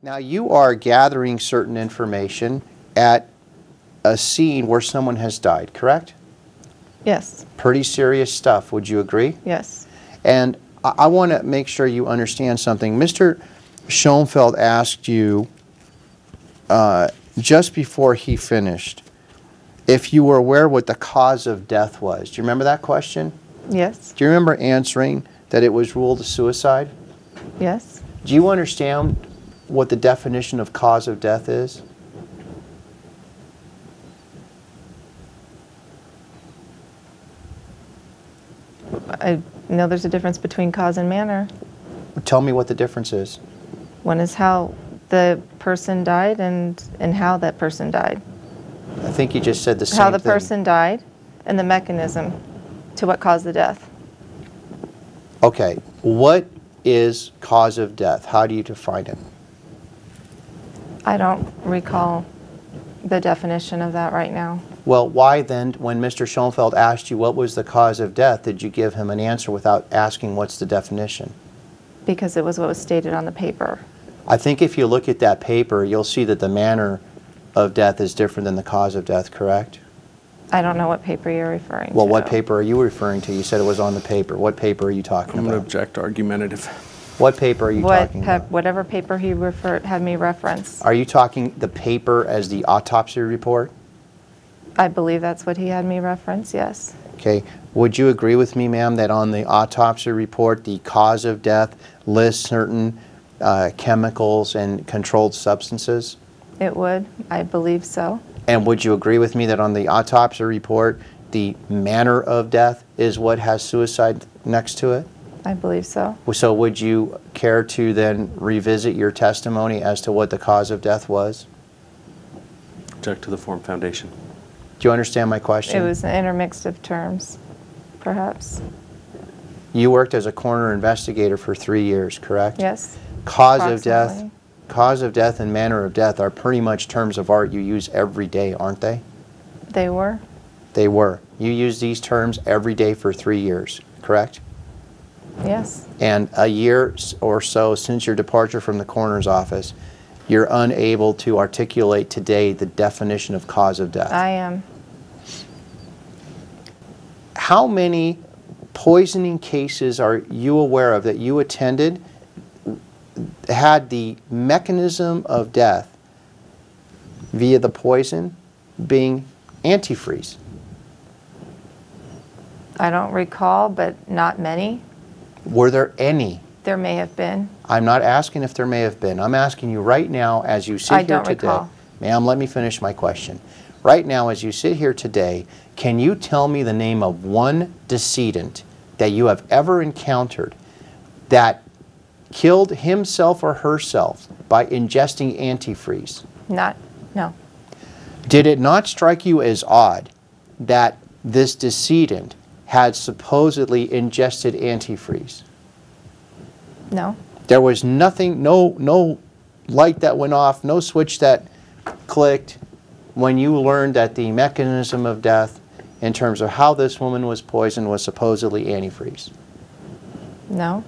Now you are gathering certain information at a scene where someone has died, correct? Yes. Pretty serious stuff, would you agree? Yes. And I want to make sure you understand something. Mr. Schoenfeld asked you just before he finished if you were aware what the cause of death was. Do you remember that question? Yes. Do you remember answering that it was ruled a suicide? Yes. Do you understand what the definition of cause of death is? I know there's a difference between cause and manner. Tell me what the difference is. One is how the person died and how that person died. I think you just said the same thing. How the person died and the mechanism to what caused the death. Okay, what is cause of death? How do you define it? I don't recall the definition of that right now. Well, why then, when Mr. Schoenfeld asked you what was the cause of death, did you give him an answer without asking what's the definition? Because it was what was stated on the paper. I think if you look at that paper, you'll see that the manner of death is different than the cause of death, correct? I don't know what paper you're referring to. Well, what paper are you referring to? You said it was on the paper. What paper are you talking about? I'm going to object argumentative. What paper are you talking about? Whatever paper he had me reference. Are you talking the paper as the autopsy report? I believe that's what he had me reference, yes. Okay. Would you agree with me, ma'am, that on the autopsy report, the cause of death lists certain chemicals and controlled substances? It would. I believe so. And would you agree with me that on the autopsy report, the manner of death is what has suicide next to it? I believe so. So would you care to then revisit your testimony as to what the cause of death was? Object to the form foundation. Do you understand my question? It was an intermixed of terms, perhaps. You worked as a coroner investigator for 3 years, correct? Yes. Cause of death and manner of death are pretty much terms of art you use every day, aren't they? They were? They were. You use these terms every day for 3 years, correct? Yes. And a year or so since your departure from the coroner's office, you're unable to articulate today the definition of cause of death. I am. How many poisoning cases are you aware of that you attended had the mechanism of death via the poison being antifreeze? I don't recall, but not many. Were there any? There may have been. I'm not asking if there may have been. I'm asking you right now as you sit here today. Recall. Ma'am, let me finish my question. Right now as you sit here today, can you tell me the name of one decedent that you have ever encountered that killed himself or herself by ingesting antifreeze? No. Did it not strike you as odd that this decedent had supposedly ingested antifreeze? No. There was nothing, no light that went off, no switch that clicked when you learned that the mechanism of death in terms of how this woman was poisoned was supposedly antifreeze? No.